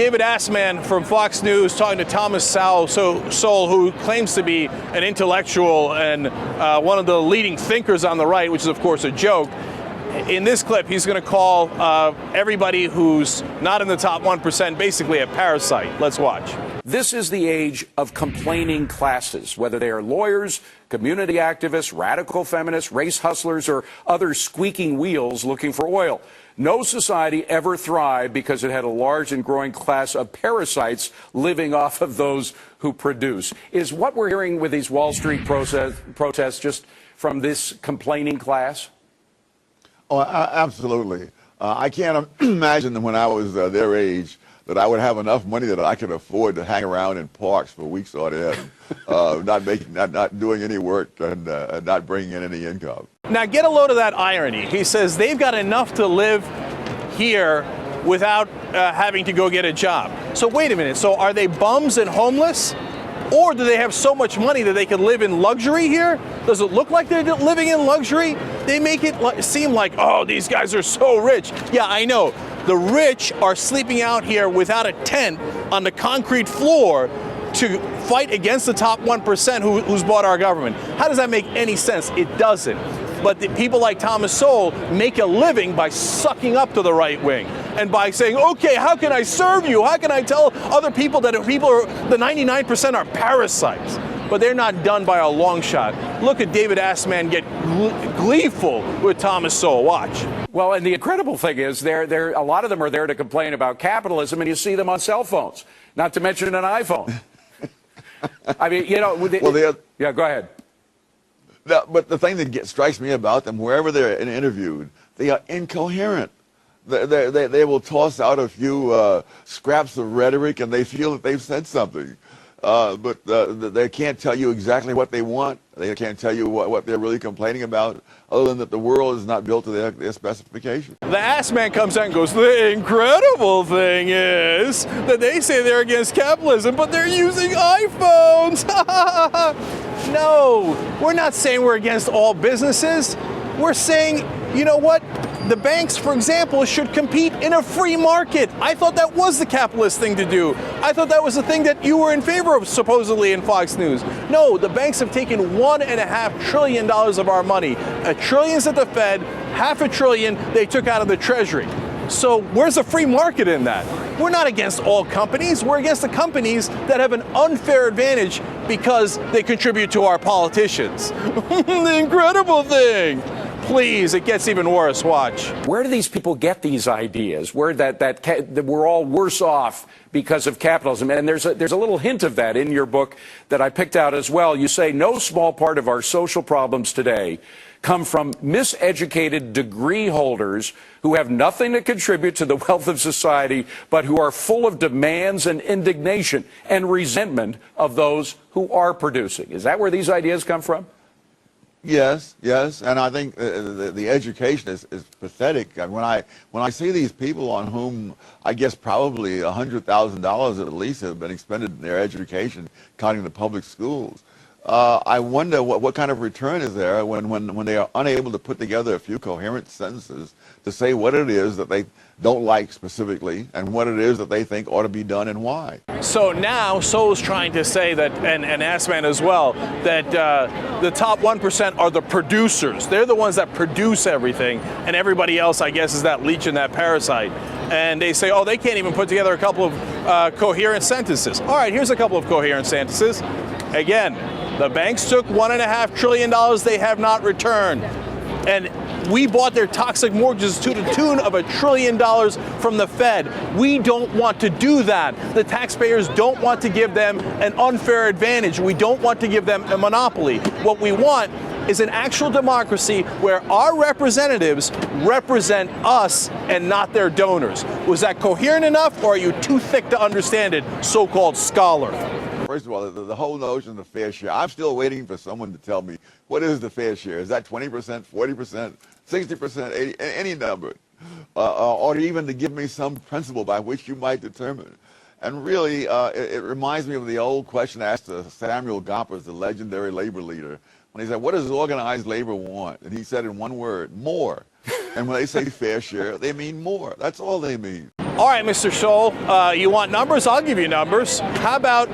David Asman from Fox News talking to Thomas Sowell, who claims to be an intellectual and one of the leading thinkers on the right, which is, of course, a joke. In this clip, he's going to call everybody who's not in the top 1% basically a parasite. Let's watch. This is the age of complaining classes, whether they are lawyers, community activists, radical feminists, race hustlers, or other squeaking wheels looking for oil. No society ever thrived because it had a large and growing class of parasites living off of those who produce. Is what we're hearing with these Wall Street protests just from this complaining class? Oh, absolutely. I can't imagine that when I was their age that I would have enough money that I could afford to hang around in parks for weeks on end, not doing any work and not bringing in any income. Now get a load of that irony. He says they've got enough to live here without having to go get a job. So wait a minute. So are they bums and homeless? Or do they have so much money that they can live in luxury here? Does it look like they're living in luxury? They make it seem like, oh, these guys are so rich. Yeah, I know. The rich are sleeping out here without a tent on the concrete floor to fight against the top 1% who's bought our government. How does that make any sense? It doesn't. But the people like Thomas Sowell make a living by sucking up to the right wing and by saying, okay, how can I serve you? How can I tell other people that the 99% are parasites? But they're not done by a long shot. Look at David Asman get gleeful with Thomas Sowell. Watch. Well, and the incredible thing is a lot of them are there to complain about capitalism, and you see them on cell phones, not to mention an iPhone. I mean, you know. Yeah, go ahead. But the thing that strikes me about them, wherever they're interviewed, they are incoherent. They will toss out a few scraps of rhetoric, and they feel that they've said something. But they can't tell you exactly what they want. They can't tell you what they're really complaining about, other than that the world is not built to their specification. The ass man comes out and goes, the incredible thing is that they say they're against capitalism, but they're using iPhones. No, we're not saying we're against all businesses. We're saying, you know what? The banks, for example, should compete in a free market. I thought that was the capitalist thing to do. I thought that was the thing that you were in favor of, supposedly, in Fox News. No, the banks have taken $1.5 trillion of our money. $1 trillion at the Fed, $500 billion they took out of the Treasury. So where's the free market in that? We're not against all companies. We're against the companies that have an unfair advantage because they contribute to our politicians. The incredible thing. Please, it gets even worse. Watch. Where do these people get these ideas? Where that we're all worse off because of capitalism? And there's a little hint of that in your book that I picked out as well. You say no small part of our social problems today come from miseducated degree holders who have nothing to contribute to the wealth of society, but who are full of demands and indignation and resentment of those who are producing. Is that where these ideas come from? Yes, and I think the education is pathetic. When I see these people on whom I guess probably $100,000 at least have been expended in their education, counting the public schools, I wonder what kind of return is there when they are unable to put together a few coherent sentences to say what it is that they don't like specifically and what it is that they think ought to be done and why. So now Sowell's trying to say that, and Asman as well, that the top 1% are the producers. They're the ones that produce everything, and everybody else, I guess, is that leech and that parasite. And they say, oh, they can't even put together a couple of coherent sentences. All right, here's a couple of coherent sentences. Again, the banks took $1.5 trillion they have not returned. And we bought their toxic mortgages to the tune of $1 trillion from the Fed. We don't want to do that. The taxpayers don't want to give them an unfair advantage. We don't want to give them a monopoly. What we want is an actual democracy where our representatives represent us and not their donors. Was that coherent enough, or are you too thick to understand it, so-called scholar? First of all, the whole notion of fair share, I'm still waiting for someone to tell me, what is the fair share? Is that 20%, 40%, 60%, 80, any number? Or even to give me some principle by which you might determine. And really, it reminds me of the old question asked to Samuel Gompers, the legendary labor leader, when he said, what does organized labor want? And he said in one word, more. And when they say fair share, they mean more. That's all they mean. All right, Mr. Scholl, you want numbers? I'll give you numbers. How about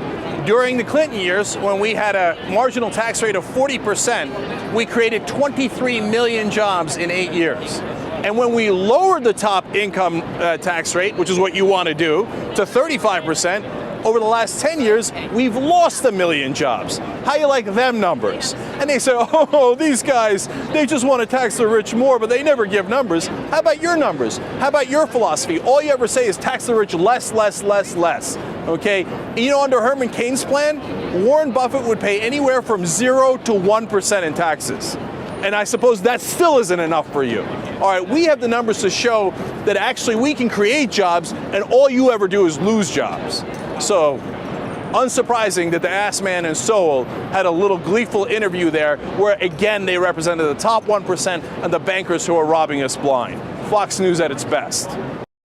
during the Clinton years, when we had a marginal tax rate of 40%, we created 23 million jobs in 8 years. And when we lowered the top income tax rate, which is what you want to do, to 35%, over the last 10 years, we've lost 1 million jobs. How you like them numbers? And they say, oh, these guys, they just want to tax the rich more, but they never give numbers. How about your numbers? How about your philosophy? All you ever say is tax the rich less, less, less, less. Okay? And you know, under Herman Cain's plan, Warren Buffett would pay anywhere from 0 to 1% in taxes. And I suppose that still isn't enough for you. All right, we have the numbers to show that actually we can create jobs, and all you ever do is lose jobs. So, unsurprising that the Asman and Sowell had a little gleeful interview there where, again, they represented the top 1% and the bankers who are robbing us blind. Fox News at its best.